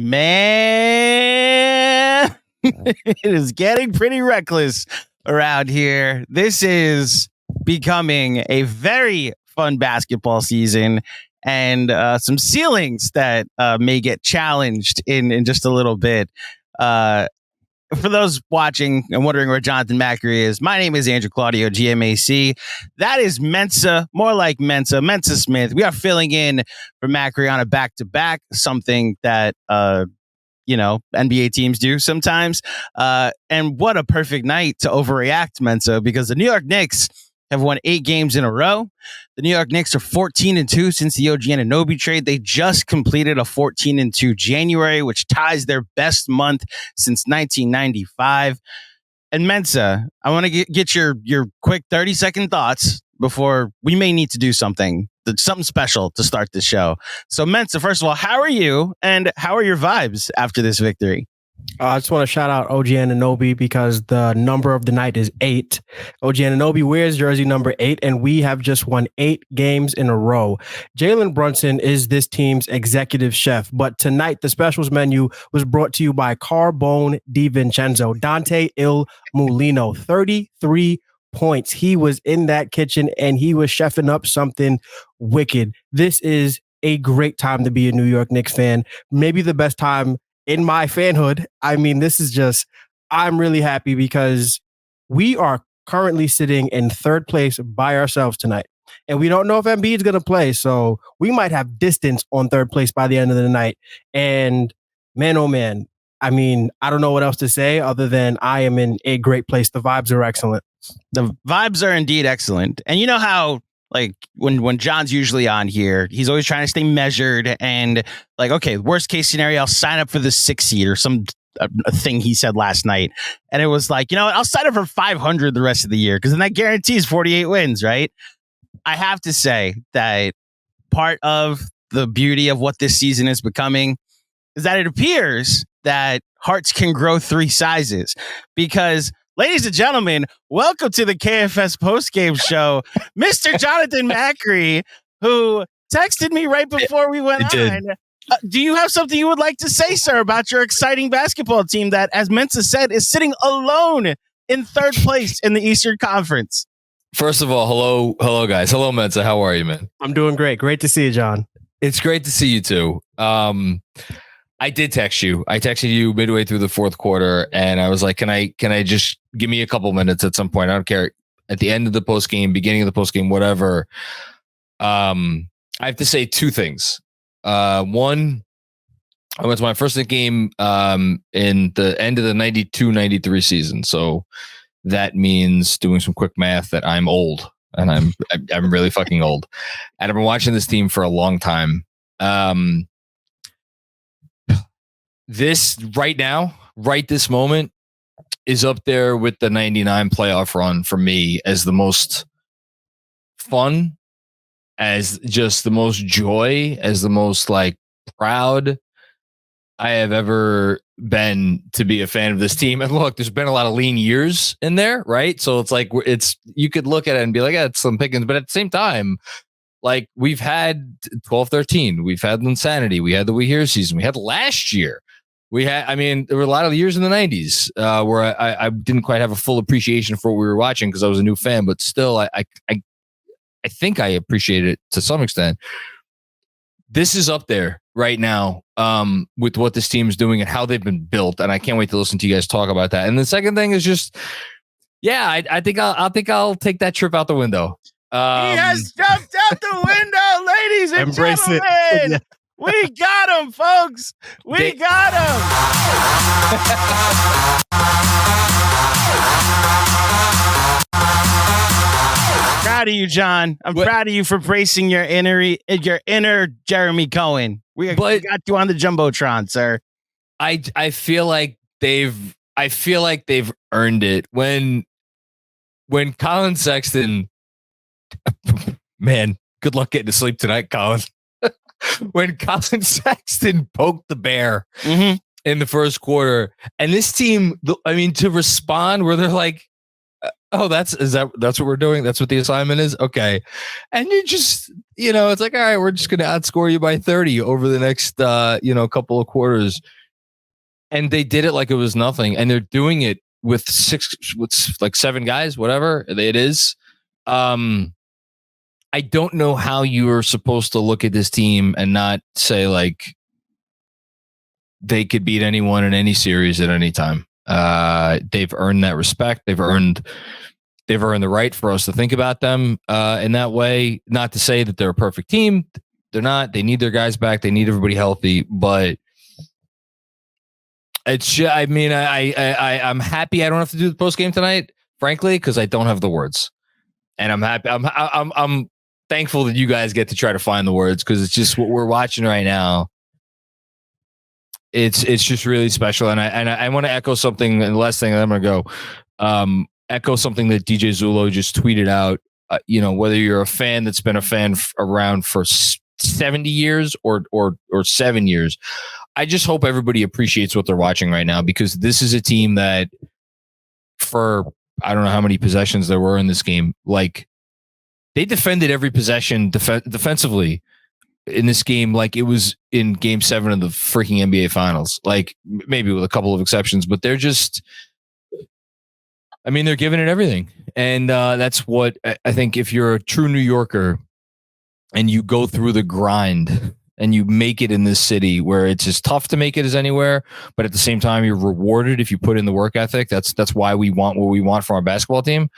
Man, it is getting pretty reckless around here. This is becoming a very fun basketball season, and some ceilings that may get challenged in just a little bit. For those watching and wondering where Jonathan Macri is, my name is Andrew Claudio, GMAC. That is Mensa, more like Mensa Smith. We are filling in for Macri on a back-to-back, something that, NBA teams do sometimes. And what a perfect night to overreact, Mensa, because the New York Knicks have won 8 games in a row. The New York Knicks are 14-2 since the OG Anunoby trade. They just completed a 14-2 January, which ties their best month since 1995. And Mensa, I want to get your quick 30-second thoughts before we may need to do something special to start the show. So Mensa, first of all, how are you and how are your vibes after this victory? I just want to shout out OG Anunoby because the number of the night is 8. OG Anunoby wears jersey number 8, and we have just won 8 games in a row. Jalen Brunson is this team's executive chef, but tonight the specials menu was brought to you by Carbone DiVincenzo. Dante Il Mulino, 33 points. He was in that kitchen, and he was chefing up something wicked. This is a great time to be a New York Knicks fan. Maybe the best time in my fanhood. I mean, this is just, I'm really happy because we are currently sitting in third place by ourselves tonight. And we don't know if Embiid is going to play. So we might have distance on third place by the end of the night. And man, oh man, I mean, I don't know what else to say other than I am in a great place. The vibes are excellent. The vibes are indeed excellent. And you know how, like, when John's usually on here, he's always trying to stay measured and like, okay, worst case scenario, I'll sign up for the 6th seed or some a thing he said last night. And it was like, I'll sign up for 500 the rest of the year because then that guarantees 48 wins, right? I have to say that part of the beauty of what this season is becoming is that it appears that hearts can grow 3 sizes because, ladies and gentlemen, welcome to the KFS Postgame Show, Mr. Jonathan Macri, who texted me right before we went on. Do you have something you would like to say, sir, about your exciting basketball team that, as Mensa said, is sitting alone in third place in the Eastern Conference? First of all, hello, guys. Hello, Mensa. How are you, man? I'm doing great. Great to see you, John. It's great to see you too. I did text you. I texted you midway through the fourth quarter, and I was like, "Can I just give me a couple minutes at some point? I don't care. At the end of the post game, beginning of the post game, whatever." I have to say 2 things. One, I went to my first game in the end of the 92-93 season, so that means doing some quick math that I'm old, and I'm really fucking old, and I've been watching this team for a long time. This right now, right this moment, is up there with the 99 playoff run for me as the most fun, as just the most joy, as the most like proud I have ever been to be a fan of this team. And look, there's been a lot of lean years in there, right? So it's like, you could look at it and be like, yeah, it's Slim Pickens, but at the same time, like, we've had 12-13, we've had Insanity, we had the We Here season, we had last year. There were a lot of years in the 90s where I didn't quite have a full appreciation for what we were watching because I was a new fan, but still, I think I appreciate it to some extent. This is up there right now with what this team is doing and how they've been built, and I can't wait to listen to you guys talk about that. And the second thing is just, I think I'll take that trip out the window. He has jumped out the window, ladies and gentlemen. It. We got him, folks. We got him. Proud of you, John. I'm proud of you for bracing your inner Jeremy Cohen. We got you on the Jumbotron, sir. I feel like they've earned it when Colin Sexton. Man, good luck getting to sleep tonight, Colin. When Colin Sexton poked the bear in the first quarter, and this team, to respond where they're like, Oh, that's what we're doing? That's what the assignment is? Okay. And you just, it's like, all right, we're just going to outscore you by 30 over the next, couple of quarters. And they did it like it was nothing. And they're doing it with seven guys, whatever it is. I don't know how you are supposed to look at this team and not say like they could beat anyone in any series at any time. They've earned that respect. They've earned the right for us to think about them in that way. Not to say that they're a perfect team. They're not. They need their guys back. They need everybody healthy. But I'm happy I don't have to do the post game tonight, frankly, because I don't have the words, and I'm happy. I'm thankful that you guys get to try to find the words, because it's just what we're watching right now. It's just really special, and I want to echo something. And the last thing, I'm going to go echo something that DJ Zulo just tweeted out. Whether you're a fan that's been a fan around for 70 years or 7 years, I just hope everybody appreciates what they're watching right now, because this is a team that, for I don't know how many possessions there were in this game, like they defended every possession defensively in this game like it was in Game 7 of the freaking NBA Finals, like maybe with a couple of exceptions, but they're just, they're giving it everything. And that's what I think, if you're a true New Yorker and you go through the grind and you make it in this city where it's as tough to make it as anywhere, but at the same time, you're rewarded if you put in the work ethic. That's why we want what we want from our basketball team.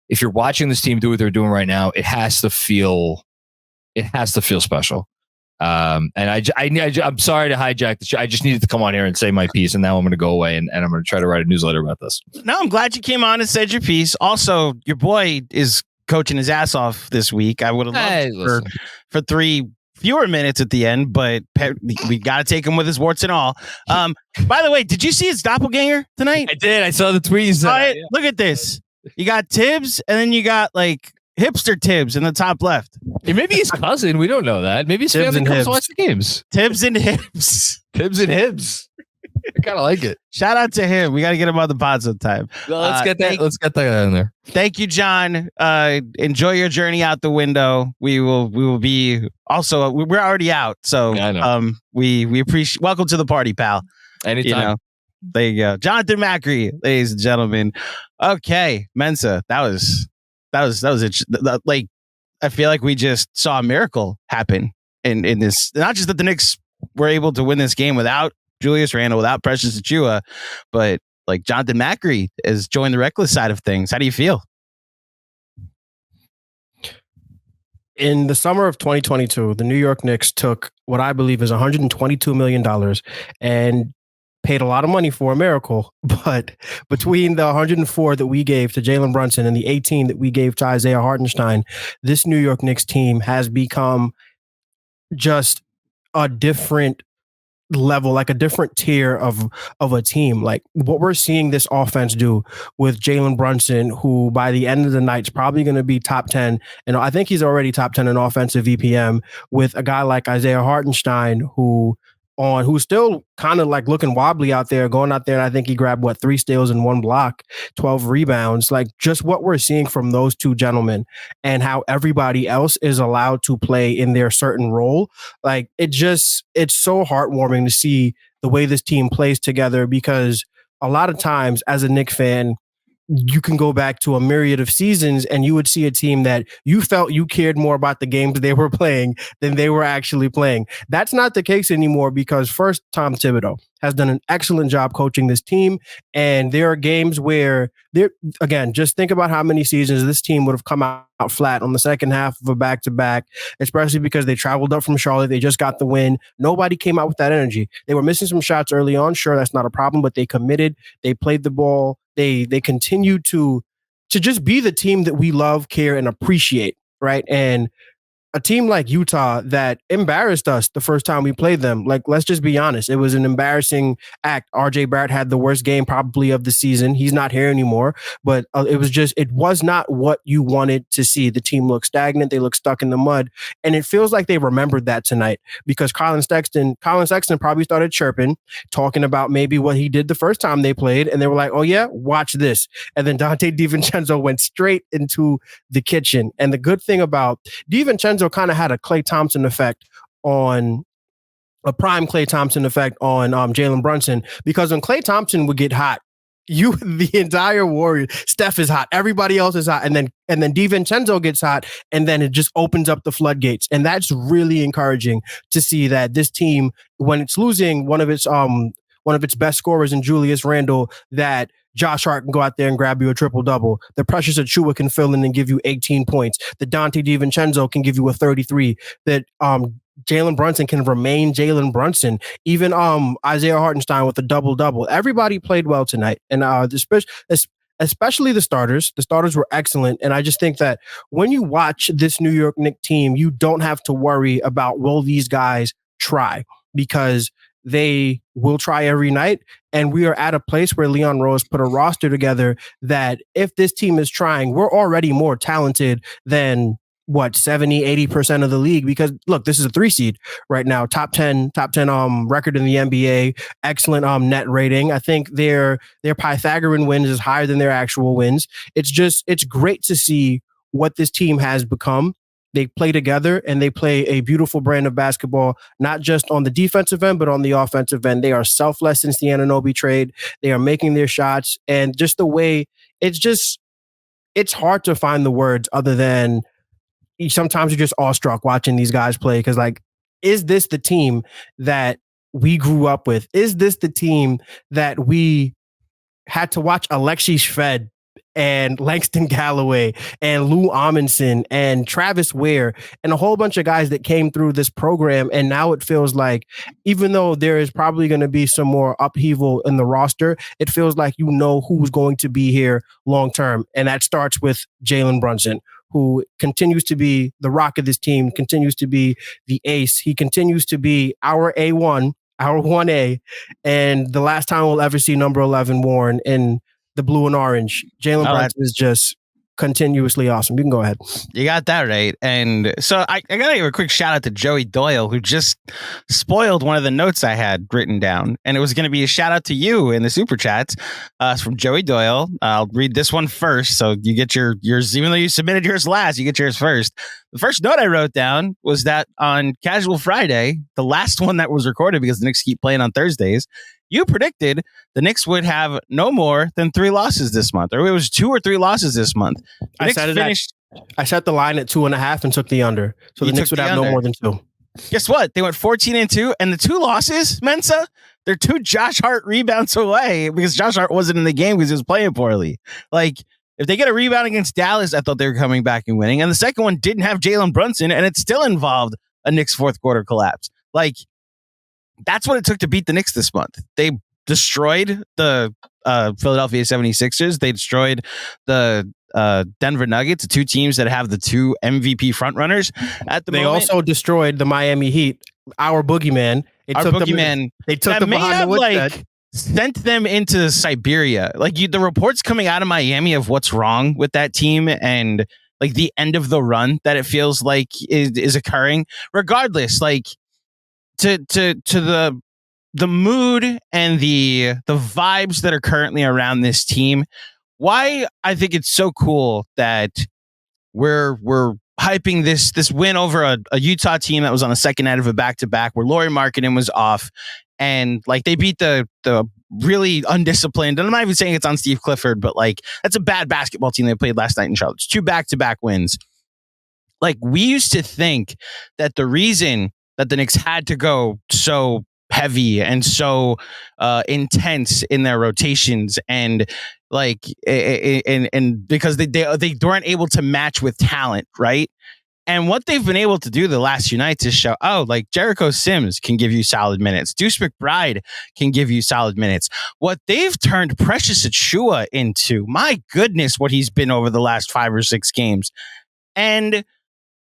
If you're watching this team do what they're doing right now, it has to feel special. And I'm sorry to hijack the show. I just needed to come on here and say my piece, and now I'm going to go away and I'm going to try to write a newsletter about this. No, I'm glad you came on and said your piece. Also, your boy is coaching his ass off this week. I would have loved for 3 fewer minutes at the end, but we got to take him with his warts and all. By the way, did you see his doppelganger tonight? I did. I saw the tweets. Look at this. You got Tibbs, and then you got like hipster Tibbs in the top left. Maybe his cousin. We don't know that. Maybe his family comes to watch the games. Tibbs and Hibbs. Tibbs and Hibbs. I kind of like it. Shout out to him. We got to get him on the pod sometime. Well, let's get that in there. Thank you, John. Enjoy your journey out the window. We will be also. We're already out, so yeah, I know. We appreciate. Welcome to the party, pal. Anytime. There you go, Jonathan Macri, ladies and gentlemen. Okay, Mensa. That was like, I feel like we just saw a miracle happen in this. Not just that the Knicks were able to win this game without Julius Randle, without Precious Achiuwa, but like Jonathan Macri has joined the reckless side of things. How do you feel? In the summer of 2022, the New York Knicks took what I believe is $122 million and paid a lot of money for a miracle. But between the 104 that we gave to Jalen Brunson and the 18 that we gave to Isaiah Hartenstein, this New York Knicks team has become just a different level, like a different tier of a team. Like what we're seeing this offense do with Jalen Brunson, who by the end of the night is probably going to be top 10. And I think he's already top 10 in offensive VPM, with a guy like Isaiah Hartenstein, who's still kind of like looking wobbly out there, going out there. And I think he grabbed 3 steals and 1 block, 12 rebounds. Like just what we're seeing from those two gentlemen and how everybody else is allowed to play in their certain role. Like it's so heartwarming to see the way this team plays together, because a lot of times as a Knicks fan, you can go back to a myriad of seasons and you would see a team that you felt you cared more about the games they were playing than they were actually playing. That's not the case anymore, because first, Tom Thibodeau has done an excellent job coaching this team. And there are games where again, just think about how many seasons this team would have come out flat on the second half of a back-to-back, especially because they traveled up from Charlotte. They just got the win. Nobody came out with that energy. They were missing some shots early on. Sure, that's not a problem, but they committed. They played the ball. They continue to just be the team that we love, care, and appreciate, right? And a team like Utah that embarrassed us the first time we played them. Like, let's just be honest. It was an embarrassing act. RJ Barrett had the worst game probably of the season. He's not here anymore, but it was not what you wanted to see. The team looked stagnant. They looked stuck in the mud. And it feels like they remembered that tonight because Colin Sexton probably started chirping, talking about maybe what he did the first time they played. And they were like, oh yeah, watch this. And then Dante DiVincenzo went straight into the kitchen. And the good thing about DiVincenzo kind of had a Klay Thompson effect on a prime Klay Thompson effect on Jalen Brunson, because when Klay Thompson would get hot, the entire Warriors, Steph is hot, everybody else is hot, and then DiVincenzo gets hot, and then it just opens up the floodgates. And that's really encouraging to see that this team, when it's losing one of its best scorers in Julius Randle, that Josh Hart can go out there and grab you a triple-double. The Precious Achiuwa can fill in and give you 18 points. The Dante DiVincenzo can give you a 33. That Jalen Brunson can remain Jalen Brunson. Even Isaiah Hartenstein with a double-double. Everybody played well tonight. And especially the starters. The starters were excellent. And I just think that when you watch this New York Knicks team, you don't have to worry about, will these guys try? Because they will try every night. And we are at a place where Leon Rose put a roster together that if this team is trying, we're already more talented than 70-80% of the league, because look, this is a 3 seed right now, top 10 record in the NBA, excellent net rating. I think their Pythagorean wins is higher than their actual wins. It's great to see what this team has become. They play together and they play a beautiful brand of basketball, not just on the defensive end, but on the offensive end. They are selfless since the Anunoby trade. They are making their shots, and just the way it's hard to find the words other than sometimes you're just awestruck watching these guys play. Cause like, is this the team that we grew up with? Is this the team that we had to watch Alexei Shved and Langston Galloway and Lou Amundsen and Travis Ware and a whole bunch of guys that came through this program? And now it feels like, even though there is probably going to be some more upheaval in the roster, it feels like you know who's going to be here long term. And that starts with Jalen Brunson, who continues to be the rock of this team, continues to be the ace. He continues to be our A1, our 1A, and the last time we'll ever see number 11 worn in the blue and orange. Jalen Brunson is just continuously awesome. You can go ahead. You got that right. And so I got to give a quick shout out to Joey Doyle, who just spoiled one of the notes I had written down. And it was going to be a shout out to you in the super chats. It's from Joey Doyle. I'll read this one first. So you get yours, even though you submitted yours last, you get yours first. The first note I wrote down was that on Casual Friday, the last one that was recorded because the Knicks keep playing on Thursdays, you predicted the Knicks would have no more than 3 losses this month, or it was 2 or 3 losses this month. I set the line at 2.5 and took the under. So the Knicks would have no more than 2. Guess what? They went 14-2, and the 2 losses, Mensa, they're 2 Josh Hart rebounds away because Josh Hart wasn't in the game because he was playing poorly. Like, if they get a rebound against Dallas, I thought they were coming back and winning. And the second one didn't have Jalen Brunson, and it still involved a Knicks fourth quarter collapse. Like, that's what it took to beat the Knicks this month. They destroyed the Philadelphia 76ers. They destroyed the Denver Nuggets, the 2 teams that have the 2 MVP frontrunners at the moment. They also destroyed the Miami Heat, our boogeyman. They took them behind the woodshed. Sent them into Siberia. Like, the reports coming out of Miami of what's wrong with that team and like the end of the run that it feels like is occurring. Regardless, like, to the mood and the vibes that are currently around this team, why I think it's so cool that we're hyping this win over a Utah team that was on the second night of a back-to-back where Lauri Markkanen was off, and like they beat the really undisciplined, and I'm not even saying it's on Steve Clifford, but like that's a bad basketball team they played last night in Charlotte. It's 2 back-to-back wins. Like, we used to think that the reason that the Knicks had to go so heavy and so intense in their rotations and like and because they weren't able to match with talent, right? And what they've been able to do the last few nights is show, like Jericho Sims can give you solid minutes. Deuce McBride can give you solid minutes. What they've turned Precious Achiuwa into, my goodness, what he's been over the last 5 or 6 games. And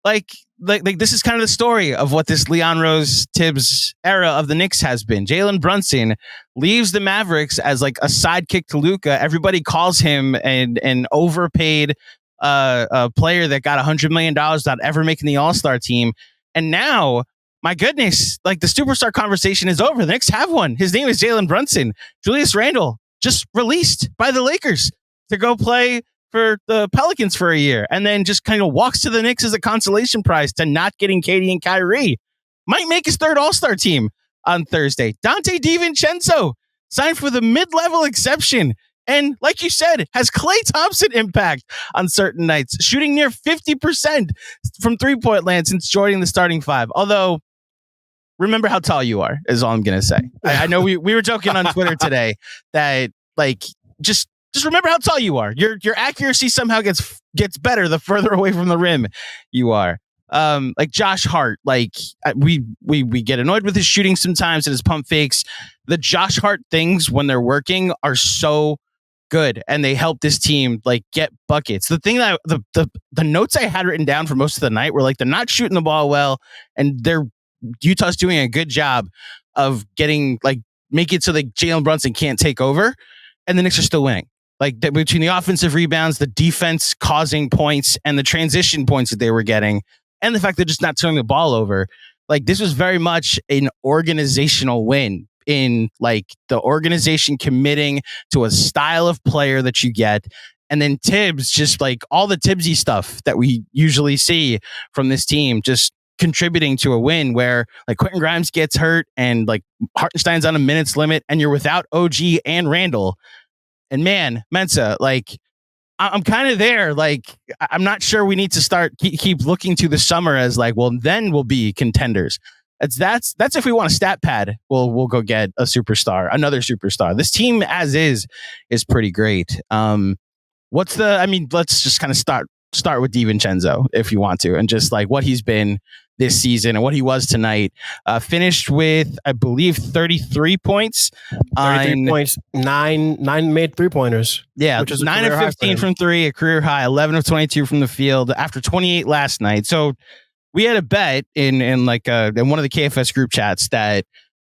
like this is kind of the story of what this Leon Rose Tibbs era of the Knicks has been. Jalen Brunson leaves the Mavericks as like a sidekick to Luka. Everybody calls him an overpaid a player that got $100 million without ever making the All-Star team. And now, my goodness, like the superstar conversation is over. The Knicks have one. His name is Jalen Brunson. Julius Randle just released by the Lakers to go play for the Pelicans for a year, and then just kind of walks to the Knicks as a consolation prize to not getting Katie and Kyrie. Might make his third All-Star team on Thursday. Dante DiVincenzo signed for the mid-level exception. And like you said, has Klay Thompson impact on certain nights, shooting near 50% from three-point land since joining the starting five. Although, remember how tall you are, is all I'm going to say. I know we were joking on Twitter today that, like, just remember how tall you are. Your accuracy somehow gets better the further away from the rim you are. Like Josh Hart, like we get annoyed with his shooting sometimes and his pump fakes. The Josh Hart things when they're working are so good, and they help this team like get buckets. The thing that the notes I had written down for most of the night were like they're not shooting the ball well, and Utah's doing a good job of getting like make it so that Jalen Brunson can't take over, and the Knicks are still winning. Like between the offensive rebounds, the defense causing points, and the transition points that they were getting, and the fact they're just not turning the ball over. Like this was very much an organizational win in like the organization committing to a style of player that you get. And then Tibbs, just like all the Tibbsy stuff that we usually see from this team, just contributing to a win where like Quentin Grimes gets hurt and like Hartenstein's on a minutes limit and you're without OG and Randall. And man, Mensa, like I'm kind of there. Like I'm not sure we need to start keep looking to the summer as like, well, then we'll be contenders. That's if we want a stat pad, we'll go get a superstar, another superstar. This team as is pretty great. Let's just kind of start with DiVincenzo if you want to, and just like what he's been this season and what he was tonight. Finished with, I believe, 33 points. 33 points, nine made three-pointers. Yeah, which is 9 of 15 from three, a career high, 11 of 22 from the field after 28 last night. So we had a bet in one of the KFS group chats that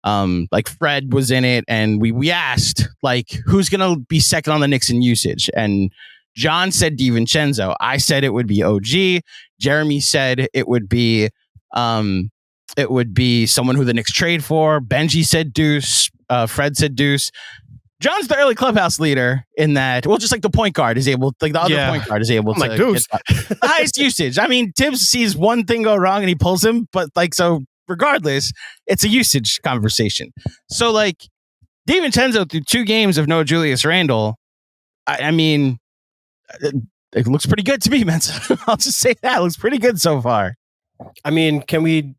like Fred was in it, and we asked like who's gonna be second on the Knicks in usage, and John said DiVincenzo. I said it would be OG. Jeremy said it would be someone who the Knicks trade for. Benji said Deuce. Fred said Deuce. John's the early clubhouse leader in that. Well, just like the point guard is able, like the other point guard is able to like Deuce. get the highest usage. I mean, Tibbs sees one thing go wrong and he pulls him, but like so, regardless, it's a usage conversation. So like DiVincenzo through 2 games of no Julius Randle. I mean, it looks pretty good to me, Mensa. I'll just say that it looks pretty good so far. I mean, can we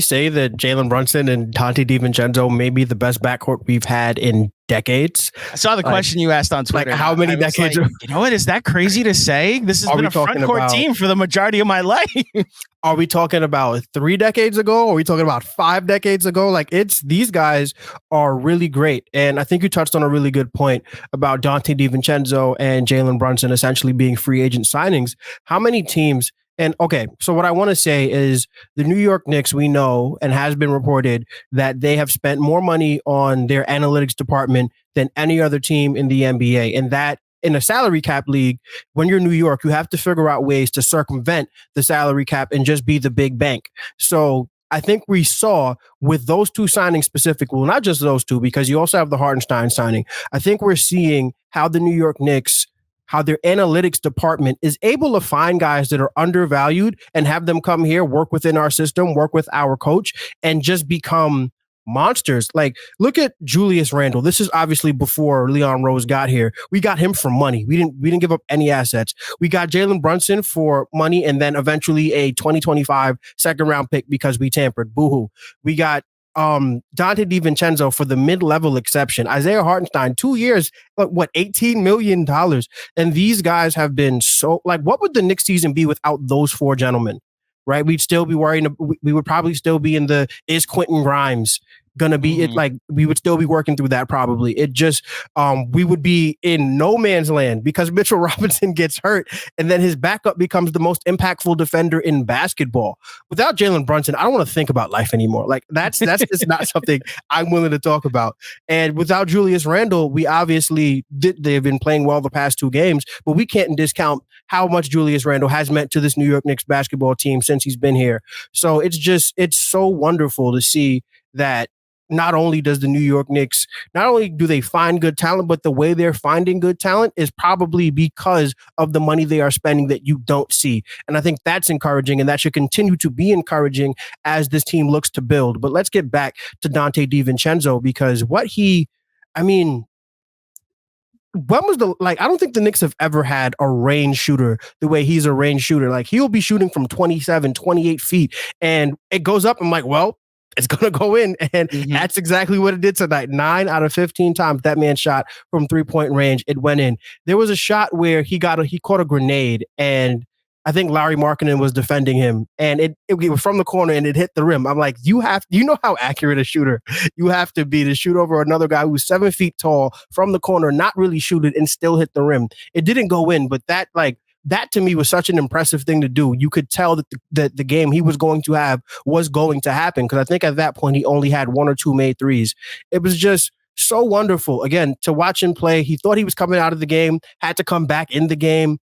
say that Jalen Brunson and Dante DiVincenzo may be the best backcourt we've had in decades? I saw the question you asked on Twitter. Like how many decades? Like, you know what? Is that crazy to say? This has been a front court team for the majority of my life. Are we talking about 3 decades ago? Or are we talking about 5 decades ago? Like these guys are really great. And I think you touched on a really good point about Dante DiVincenzo and Jalen Brunson essentially being free agent signings. How many teams? And okay, so what I want to say is the New York Knicks, we know and has been reported that they have spent more money on their analytics department than any other team in the NBA. And that in a salary cap league, when you're New York, you have to figure out ways to circumvent the salary cap and just be the big bank. So I think we saw with those 2 signings specifically, well, not just those 2, because you also have the Hartenstein signing. I think we're seeing how the New York Knicks, how their analytics department is able to find guys that are undervalued and have them come here, work within our system, work with our coach, and just become monsters. Like, look at Julius Randle. This is obviously before Leon Rose got here. We got him for money. We didn't give up any assets. We got Jalen Brunson for money and then eventually a 2025 second-round pick because we tampered. Boo-hoo. We got Dante DiVincenzo for the mid-level exception. Isaiah Hartenstein, 2 years, $18 million. And these guys have been so, like, what would the Knicks season be without those 4 gentlemen, right? We'd still be worrying. We would probably still be in the, is Quentin Grimes gonna be it. Like we would still be working through that probably. It just we would be in no man's land because Mitchell Robinson gets hurt, and then his backup becomes the most impactful defender in basketball. Without Jalen Brunson, I don't want to think about life anymore. Like that's just not something I'm willing to talk about. And without Julius Randle, we obviously they've been playing well the past 2 games, but we can't discount how much Julius Randle has meant to this New York Knicks basketball team since he's been here. So it's so wonderful to see that not only does the New York Knicks, not only do they find good talent, but the way they're finding good talent is probably because of the money they are spending that you don't see. And I think that's encouraging, and that should continue to be encouraging as this team looks to build. But let's get back to Dante DiVincenzo, because when was I don't think the Knicks have ever had a range shooter the way he's a range shooter. Like he'll be shooting from 27, 28 feet and it goes up. I'm like, well, it's going to go in. And that's exactly what it did tonight. 9 out of 15 times that man shot from 3-point range. It went in. There was a shot where he caught a grenade, and I think Larry Markkinen was defending him, and it was from the corner and it hit the rim. I'm like, you know how accurate a shooter you have to be to shoot over another guy who's 7 feet tall from the corner, not really shoot it and still hit the rim. It didn't go in, but that to me was such an impressive thing to do. You could tell that the game he was going to have was going to happen, because I think at that point he only had 1 or 2 made threes. It was just so wonderful, again, to watch him play. He thought he was coming out of the game, had to come back in the game.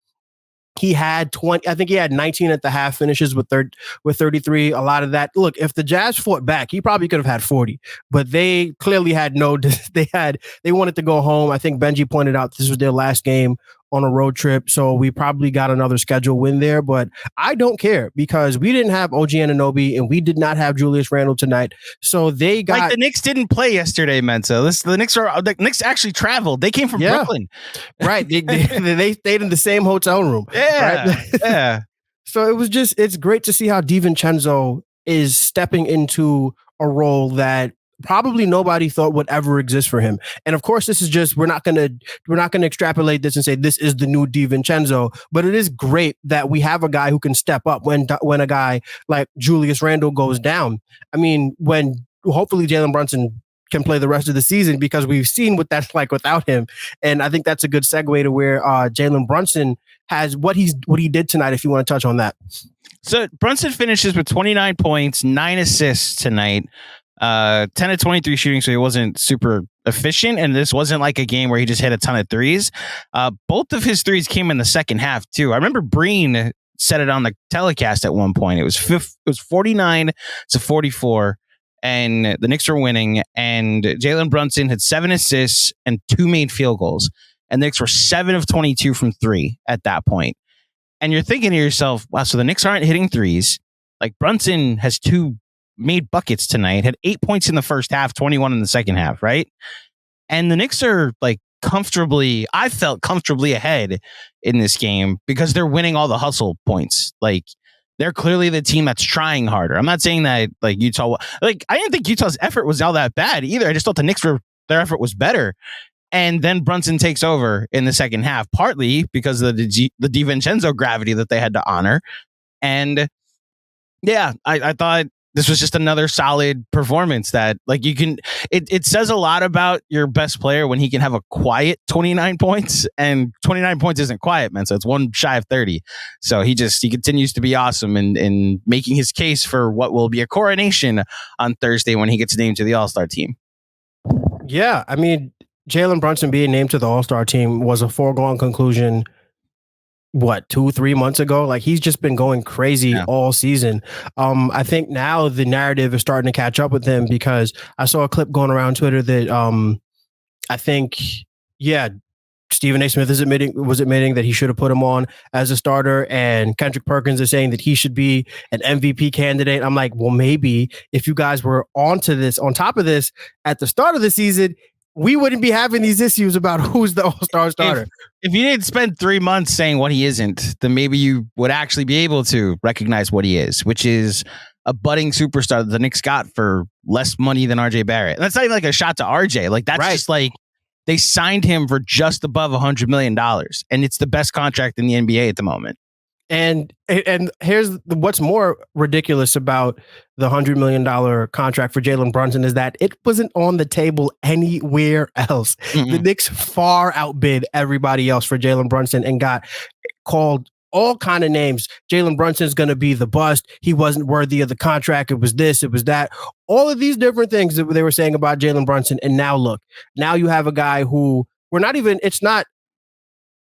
He had 20. I think he had 19 at the half, finishes with 33. A lot of that. Look, if the Jazz fought back, he probably could have had 40. But they clearly had they wanted to go home. I think Benji pointed out this was their last game on a road trip, so we probably got another schedule win there. But I don't care, because we didn't have OG Anunoby and we did not have Julius Randle tonight. So they got the Knicks didn't play yesterday, Mensa. The Knicks actually traveled. They came from Brooklyn, right? They stayed in the same hotel room. Yeah, right? Yeah. So it's great to see how DiVincenzo is stepping into a role that probably nobody thought would ever exist for him. And of course, this is just, we're not going to extrapolate this and say this is the new DiVincenzo, but it is great that we have a guy who can step up when a guy like Julius Randle goes down. I mean, when hopefully Jalen Brunson can play the rest of the season, because we've seen what that's like without him. And I think that's a good segue to where Jalen Brunson has what he did tonight, if you want to touch on that. So Brunson finishes with 29 points, 9 assists tonight. 10 of 23 shooting, so he wasn't super efficient, and this wasn't like a game where he just hit a ton of threes. Both of his threes came in the second half too. I remember Breen said it on the telecast at one point. It was 49-44, and the Knicks were winning, and Jalen Brunson had 7 assists and 2 made field goals, and the Knicks were 7 of 22 from 3 at that point. And you're thinking to yourself, wow, so the Knicks aren't hitting threes. Like Brunson has 2 made buckets tonight, had 8 points in the first half, 21 in the second half, right? And the Knicks are I felt comfortably ahead in this game because they're winning all the hustle points. Like, they're clearly the team that's trying harder. I'm not saying that Utah, I didn't think Utah's effort was all that bad either. I just thought the Knicks their effort was better. And then Brunson takes over in the second half, partly because of the DiVincenzo gravity that they had to honor. And yeah, I thought this was just another solid performance that it says a lot about your best player when he can have a quiet 29 points, and 29 points isn't quiet, man. So it's 1 shy of 30. So he continues to be awesome in making his case for what will be a coronation on Thursday when he gets named to the All-Star team. Yeah. I mean, Jalen Brunson being named to the All-Star team was a foregone conclusion. 2-3 months ago? Like, he's just been going crazy all season. I think now the narrative is starting to catch up with him, because I saw a clip going around Twitter that I think Stephen A. Smith was admitting that he should have put him on as a starter, and Kendrick Perkins is saying that he should be an MVP candidate. I'm like, well, maybe if you guys were on top of this at the start of the season, we wouldn't be having these issues about who's the All-Star starter. If you didn't spend 3 months saying what he isn't, then maybe you would actually be able to recognize what he is, which is a budding superstar that the Knicks got for less money than RJ Barrett. And that's not even like a shot to RJ. Like, that's just like, they signed him for just above $100 million, and it's the best contract in the NBA at the moment. And here's what's more ridiculous about the $100 million contract for Jalen Brunson is that it wasn't on the table anywhere else. The Knicks far outbid everybody else for Jalen Brunson and got called all kind of names. Jalen Brunson's going to be the bust. He wasn't worthy of the contract. It was this, it was that. All of these different things that they were saying about Jalen Brunson. And now look, now you have a guy who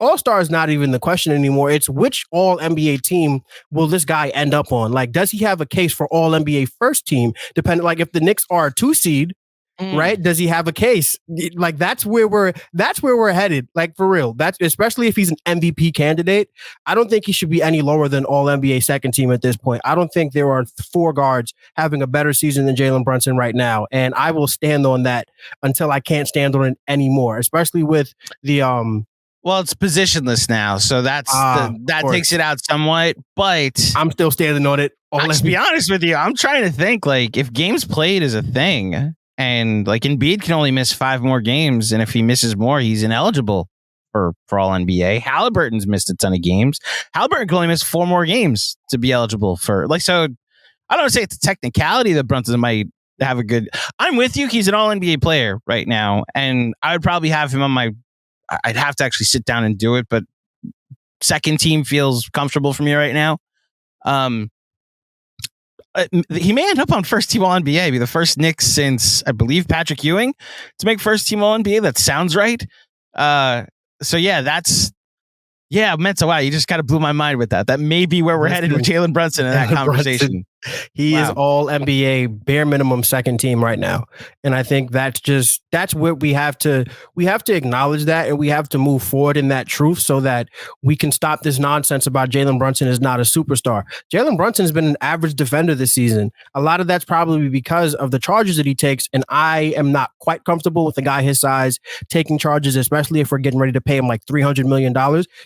All-Star is not even the question anymore. It's which All-NBA team will this guy end up on? Like, does he have a case for All-NBA first team? Depending, like, if the Knicks are a 2 seed, right? Does he have a case? Like, that's where we're headed. Like, for real. That's especially if he's an MVP candidate. I don't think he should be any lower than All-NBA second team at this point. I don't think there are 4 guards having a better season than Jalen Brunson right now, and I will stand on that until I can't stand on it anymore. Especially with the Well, it's positionless now, so that takes it out somewhat. But I'm still standing on it. To be honest with you, I'm trying to think, like, if games played is a thing, and like Embiid can only miss 5 more games, and if he misses more, he's ineligible for All NBA. Halliburton's missed a ton of games. Halliburton can only miss 4 more games to be eligible for, like. So I don't say it's a technicality that Brunson might have a good. I'm with you. He's an All NBA player right now, and I would probably have him on my. I'd have to actually sit down and do it, but second team feels comfortable for me right now. He may end up on first team All NBA, be the first Knicks since, I believe, Patrick Ewing to make first team All NBA. That sounds right. So yeah, Mensa, wow, you just kind of blew my mind with that. That may be where we're headed with Jalen Brunson in that conversation. He is All NBA, bare minimum second team right now. And I think that's what we have to acknowledge that, and we have to move forward in that truth so that we can stop this nonsense about Jalen Brunson is not a superstar. Jalen Brunson has been an average defender this season. A lot of that's probably because of the charges that he takes, and I am not quite comfortable with a guy his size taking charges, especially if we're getting ready to pay him like $300 million.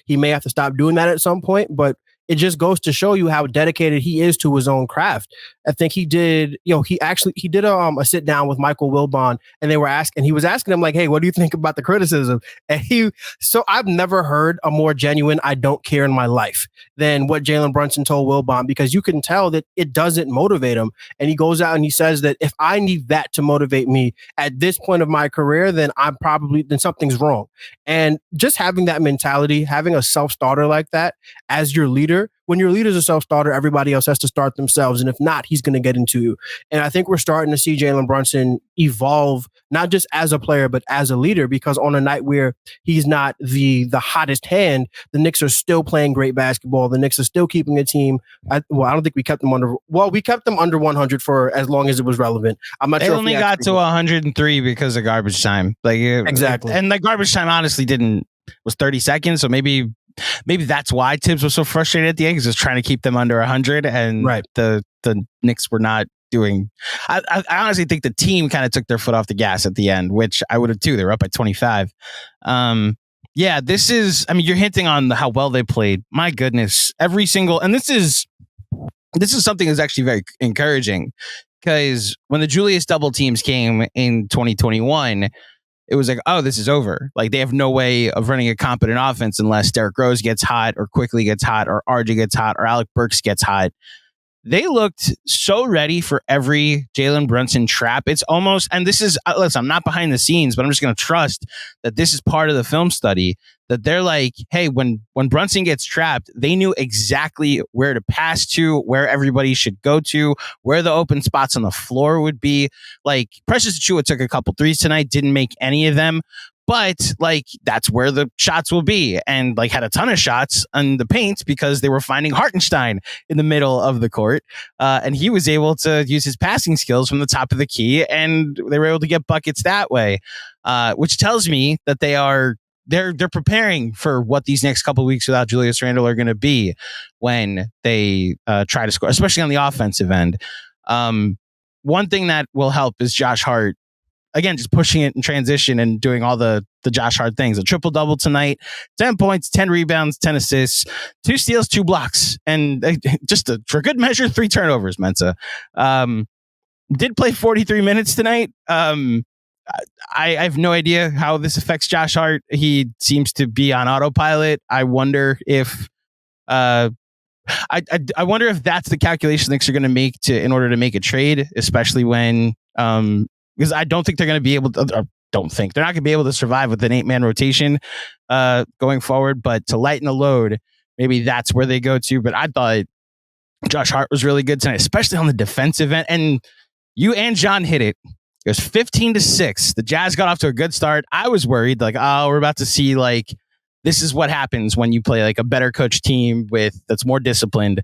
He may have to stop doing that at some point, but it just goes to show you how dedicated he is to his own craft. I think he did a sit down with Michael Wilbon, and he was asking him like, hey, what do you think about the criticism? And I've never heard a more genuine I don't care in my life than what Jalen Brunson told Wilbon, because you can tell that it doesn't motivate him. And he goes out and he says that if I need that to motivate me at this point of my career, then something's wrong. And just having that mentality, having a self-starter like that as your leader, when your leader's a self-starter, everybody else has to start themselves. And if not, he's going to get into you. And I think we're starting to see Jalen Brunson evolve, not just as a player, but as a leader, because on a night where he's not the hottest hand, the Knicks are still playing great basketball. The Knicks are still keeping a team. I don't think we kept them under 100 for as long as it was relevant. I'm not sure. They only got to 103 because of garbage time. Like, exactly. And the garbage time honestly was 30 seconds. So maybe that's why Tibbs was so frustrated at the end, because was trying to keep them under 100, and right. The Knicks were not doing. I honestly think the team kind of took their foot off the gas at the end, which I would have too. They were up by 25. Yeah, this is. I mean, you're hinting on how well they played. My goodness, and this is something that's actually very encouraging, because when the Julius double teams came in 2021. It was like, oh, this is over. Like, they have no way of running a competent offense unless Derrick Rose gets hot, or Quickly gets hot, or RJ gets hot, or Alec Burks gets hot. They looked so ready for every Jalen Brunson trap. It's almost, and this is, listen, I'm not behind the scenes, but I'm just going to trust that this is part of the film study, that they're like, hey, when Brunson gets trapped, they knew exactly where to pass to, where everybody should go to, where the open spots on the floor would be. Like, Precious Achiuwa took a couple threes tonight, didn't make any of them. But like, that's where the shots will be, and like had a ton of shots on the paint because they were finding Hartenstein in the middle of the court, and he was able to use his passing skills from the top of the key, and they were able to get buckets that way, which tells me that they're preparing for what these next couple of weeks without Julius Randle are going to be when they try to score, especially on the offensive end. One thing that will help is Josh Hart. Again, just pushing it in transition and doing all the Josh Hart things. A triple-double tonight, 10 points, 10 rebounds, 10 assists, 2 steals, 2 blocks, and for good measure, 3 turnovers, Mensa. Did play 43 minutes tonight. I have no idea how this affects Josh Hart. He seems to be on autopilot. I wonder if I wonder if that's the calculation Knicks are going to make in order to make a trade, especially when because I don't think they're going to be able to. They're not going to be able to survive with an 8-man rotation going forward. But to lighten the load, maybe that's where they go to. But I thought Josh Hart was really good tonight, especially on the defensive end. And you and John hit it. It was 15-6. The Jazz got off to a good start. I was worried, like, oh, we're about to see like. This is what happens when you play like a better coached team that's more disciplined.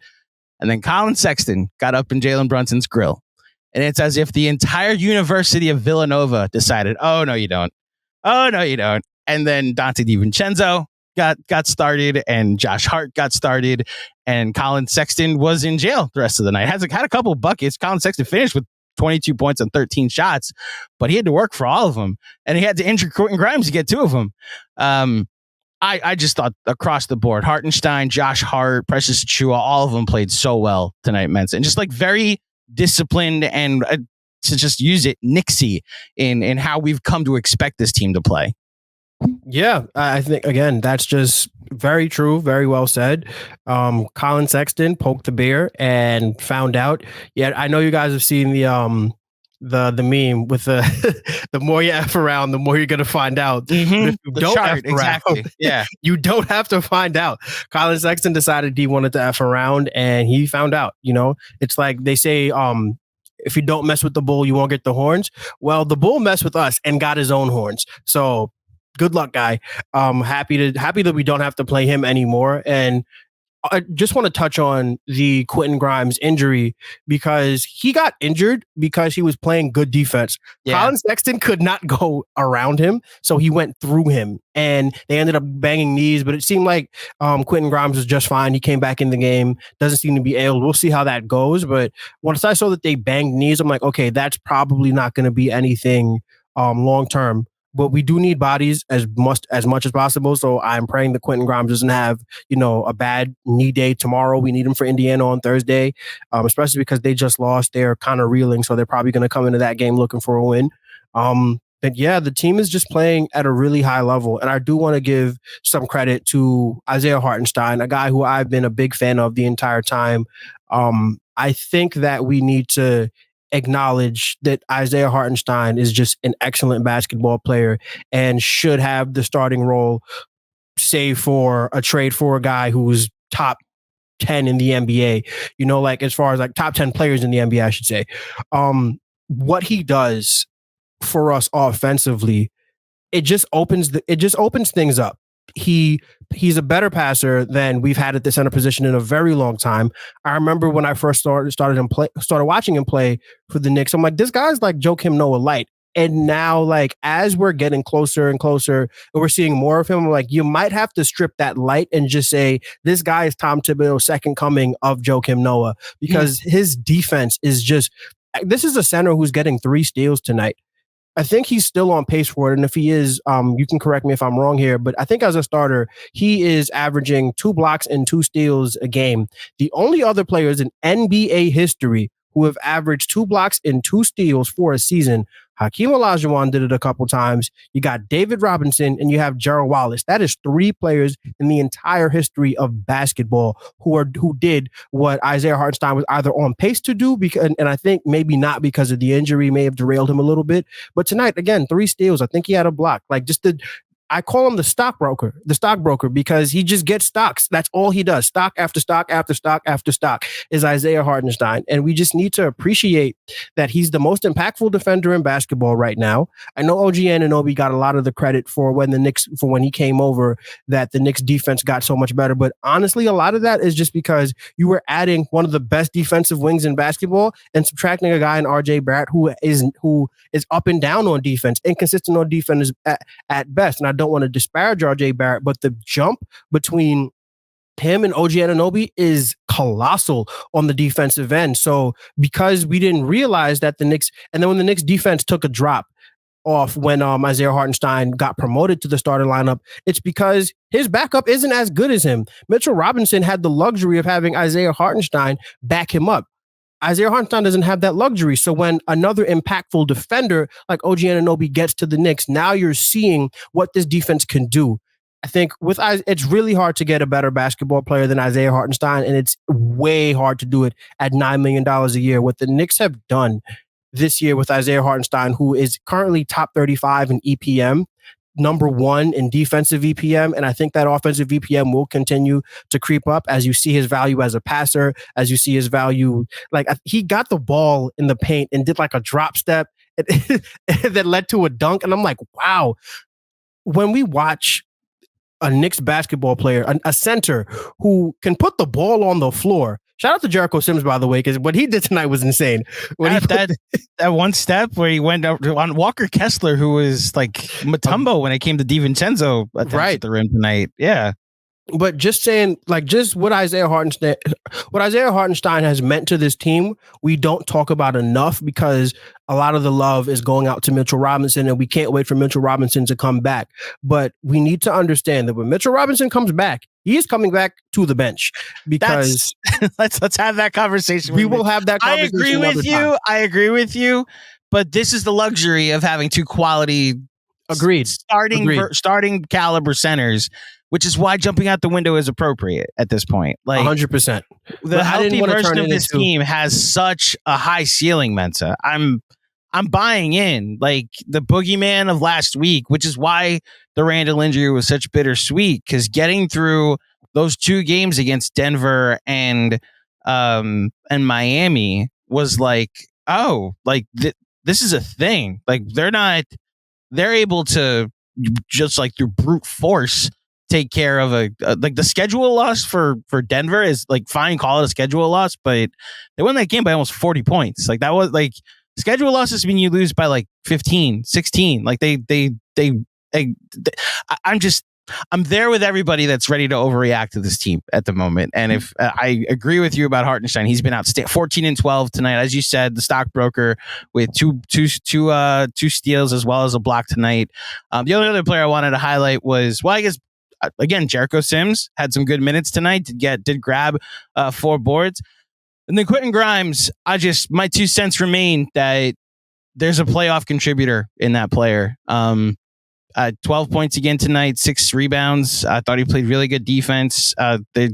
And then Colin Sexton got up in Jalen Brunson's grill. And it's as if the entire University of Villanova decided, oh, no, you don't. Oh, no, you don't. And then Dante DiVincenzo got started and Josh Hart got started. And Colin Sexton was in jail the rest of the night. Had a couple buckets. Colin Sexton finished with 22 points on 13 shots, but he had to work for all of them. And he had to injure Quentin Grimes to get 2 of them. I just thought across the board, Hartenstein, Josh Hart, Precious Achiuwa, all of them played so well tonight, Mensa, and just like very disciplined and to just use it, Knicksy in how we've come to expect this team to play. Yeah, I think, again, that's just very true. Very well said. Colin Sexton poked the bear and found out. Yeah, I know you guys have seen the meme with the more you F around, the more you're going to find out. Mm-hmm. If you don't F exactly. around, yeah, you don't have to find out. Colin Sexton decided he wanted to F around and he found out. You know, it's like they say, if you don't mess with the bull, you won't get the horns. Well, the bull messed with us and got his own horns. So good luck, guy. Happy that we don't have to play him anymore. And I just want to touch on the Quentin Grimes injury because he got injured because he was playing good defense. Yeah. Colin Sexton could not go around him, so he went through him, and they ended up banging knees, but it seemed like Quentin Grimes was just fine. He came back in the game, doesn't seem to be ailed. We'll see how that goes, but once I saw that they banged knees, I'm like, okay, that's probably not going to be anything long-term. But we do need bodies as much as possible. So I'm praying that Quentin Grimes doesn't have, a bad knee day tomorrow. We need him for Indiana on Thursday, especially because they just lost. They're kind of reeling, so they're probably going to come into that game looking for a win. But yeah, the team is just playing at a really high level. And I do want to give some credit to Isaiah Hartenstein, a guy who I've been a big fan of the entire time. I think that we need to acknowledge that Isaiah Hartenstein is just an excellent basketball player and should have the starting role, save for a trade for a guy who's top 10 in the NBA, like as far as like top 10 players in the NBA, I should say. What he does for us offensively, it just opens things up. He's a better passer than we've had at the center position in a very long time. I remember when I first started watching him play for the Knicks, I'm like, this guy's like Joakim Noah light. And now, like, as we're getting closer and closer, and we're seeing more of him, like, you might have to strip that light and just say, this guy is Tom Thibodeau's second coming of Joakim Noah, because his defense is just, this is a center who's getting 3 steals tonight. I think he's still on pace for it. And if he is, you can correct me if I'm wrong here, but I think as a starter, he is averaging 2 blocks and 2 steals a game. The only other players in NBA history who have averaged 2 blocks and 2 steals for a season, Hakeem Olajuwon did it a couple times. You got David Robinson and you have Gerald Wallace. That is 3 players in the entire history of basketball who did what Isaiah Hartenstein was either on pace to do, and I think maybe not because of the injury, may have derailed him a little bit. But tonight, again, 3 steals. I think he had a block. Like, I call him the stockbroker because he just gets stocks. That's all he does. Stock after stock after stock after stock is Isaiah Hartenstein. And we just need to appreciate that he's the most impactful defender in basketball right now. I know OG Anunoby got a lot of the credit for when he came over, that the Knicks defense got so much better. But honestly, a lot of that is just because you were adding one of the best defensive wings in basketball and subtracting a guy in RJ Barrett who is up and down on defense, inconsistent on defense at best. And I don't want to disparage RJ Barrett, but the jump between him and OG Anunoby is colossal on the defensive end. So because we didn't realize that when the Knicks defense took a drop off when Isaiah Hartenstein got promoted to the starting lineup, it's because his backup isn't as good as him. Mitchell Robinson had the luxury of having Isaiah Hartenstein back him up. Isaiah Hartenstein doesn't have that luxury. So when another impactful defender like OG Anunoby gets to the Knicks, now you're seeing what this defense can do. I think it's really hard to get a better basketball player than Isaiah Hartenstein, and it's way hard to do it at $9 million a year. What the Knicks have done this year with Isaiah Hartenstein, who is currently top 35 in EPM, number 1 in defensive EPM, and I think that offensive EPM will continue to creep up as you see his value as a passer, as you see his value. Like, he got the ball in the paint and did like a drop step that led to a dunk, and I'm like, wow. When we watch a Knicks basketball player, a center who can put the ball on the floor. Shout out to Jericho Sims, by the way, because what he did tonight was insane. That one step where he went on Walker Kessler, who was like Mutombo when it came to DiVincenzo at the rim tonight. Yeah. But just saying, like, just what Isaiah Hartenstein has meant to this team, we don't talk about enough because a lot of the love is going out to Mitchell Robinson, and we can't wait for Mitchell Robinson to come back. But we need to understand that when Mitchell Robinson comes back, he is coming back to the bench because let's have that conversation. We will have that conversation. I agree with you. But this is the luxury of having two quality, starting caliber centers, which is why jumping out the window is appropriate at this point. Like 100%. The healthy version of this team has such a high ceiling, Mensa. I'm buying in. Like the boogeyman of last week, which is why the Randall injury was such bittersweet, because getting through those 2 games against Denver and Miami was like, oh, like this is a thing. Like they're able to just like through brute force take care of like the schedule loss for Denver is like fine, call it a schedule loss, but they won that game by almost 40 points. Like that was like schedule losses mean you lose by like 15, 16. Like I'm there with everybody that's ready to overreact to this team at the moment. And if I agree with you about Hartenstein, he's been outstanding. 14 and 12 tonight, as you said, the stockbroker with two steals as well as a block tonight. The only other player I wanted to highlight was, well, I guess again, Jericho Sims had some good minutes tonight. Did grab 4 boards, and then Quentin Grimes. My 2 cents remain that there's a playoff contributor in that player. 12 points again tonight, 6 rebounds. I thought he played really good defense. They're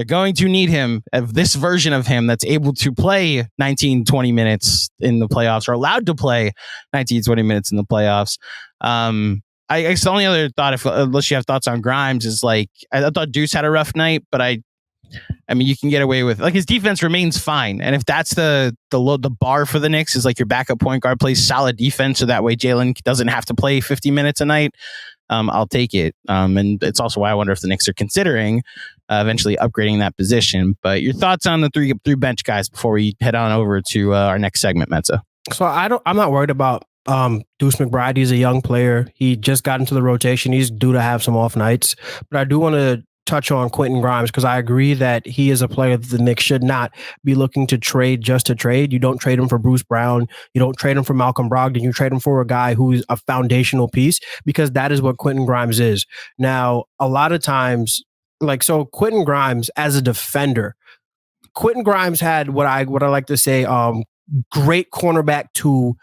going to need him, this version of him that's able to play 19, 20 minutes in the playoffs, or allowed to play 19, 20 minutes in the playoffs. I guess the only other thought, unless you have thoughts on Grimes, is like I thought Deuce had a rough night, but I mean you can get away with like his defense remains fine, and if that's the bar for the Knicks is like your backup point guard plays solid defense, so that way Jalen doesn't have to play 50 minutes a night. I'll take it, and it's also why I wonder if the Knicks are considering eventually upgrading that position. But your thoughts on the three bench guys before we head on over to our next segment, Mensa? So I'm not worried about Deuce McBride. He's a young player. He just got into the rotation. He's due to have some off nights, but I do want to touch on Quentin Grimes because I agree that he is a player that the Knicks should not be looking to trade just to trade. You don't trade him for Bruce Brown. You don't trade him for Malcolm Brogdon. You trade him for a guy who's a foundational piece, because that is what Quentin Grimes is. Now, a lot of times, Quentin Grimes as a defender, Quentin Grimes had what I like to say, great cornerback 2.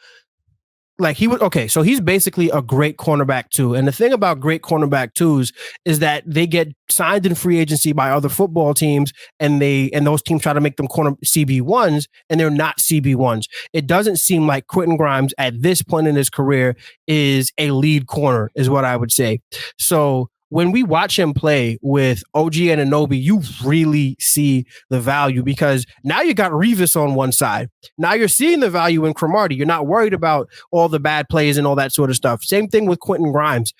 So he's basically a great cornerback 2. And the thing about great cornerback 2s is that they get signed in free agency by other football teams, and those teams try to make them corner CB1s, and they're not CB1s. It doesn't seem like Quentin Grimes at this point in his career is a lead corner, is what I would say. So when we watch him play with OG Anunoby, you really see the value, because now you got Revis on one side. Now you're seeing the value in Cromartie. You're not worried about all the bad plays and all that sort of stuff. Same thing with Quentin Grimes.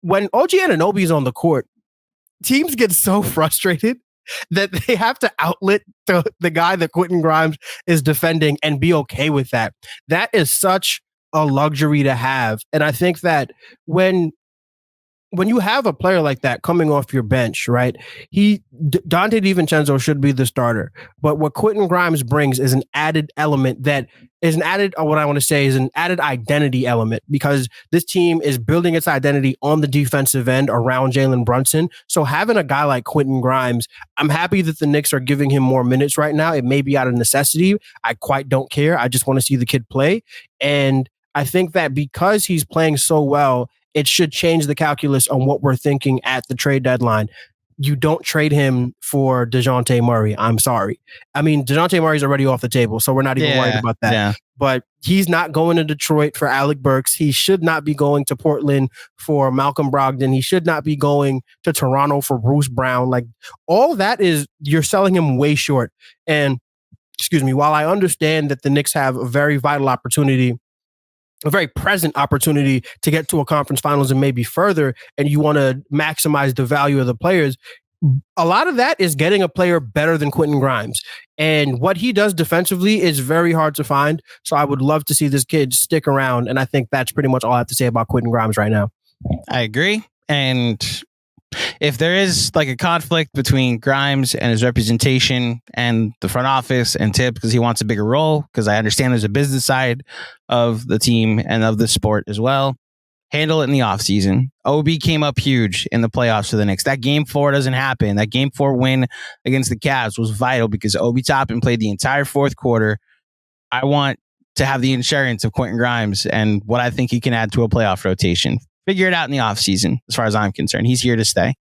When OG Anunoby is on the court, teams get so frustrated that they have to outlet the guy that Quentin Grimes is defending and be okay with that. That is such a luxury to have. And I think that when you have a player like that coming off your bench, right? Dante DiVincenzo should be the starter, but what Quentin Grimes brings is an added element that is an added identity element, because this team is building its identity on the defensive end around Jalen Brunson. So having a guy like Quentin Grimes, I'm happy that the Knicks are giving him more minutes right now. It may be out of necessity. I quite don't care. I just want to see the kid play. And I think that because he's playing so well, it should change the calculus on what we're thinking at the trade deadline. You don't trade him for DeJounte Murray. I'm sorry. I mean, DeJounte Murray's already off the table, so we're not even worried about that. Yeah. But he's not going to Detroit for Alec Burks. He should not be going to Portland for Malcolm Brogdon. He should not be going to Toronto for Bruce Brown. Like, all that is, you're selling him way short. And excuse me, while I understand that the Knicks have a very vital opportunity, a very present opportunity to get to a conference finals and maybe further, and you want to maximize the value of the players, a lot of that is getting a player better than Quentin Grimes. And what he does defensively is very hard to find. So I would love to see this kid stick around. And I think that's pretty much all I have to say about Quentin Grimes right now. I agree. And if there is like a conflict between Grimes and his representation and the front office and Tibbs because he wants a bigger role, because I understand there's a business side of the team and of the sport as well, handle it in the offseason. OB came up huge in the playoffs for the Knicks. That game 4 doesn't happen. That game 4 win against the Cavs was vital because Obi Toppin played the entire fourth quarter. I want to have the insurance of Quentin Grimes and what I think he can add to a playoff rotation. Figure it out in the offseason, as far as I'm concerned. He's here to stay.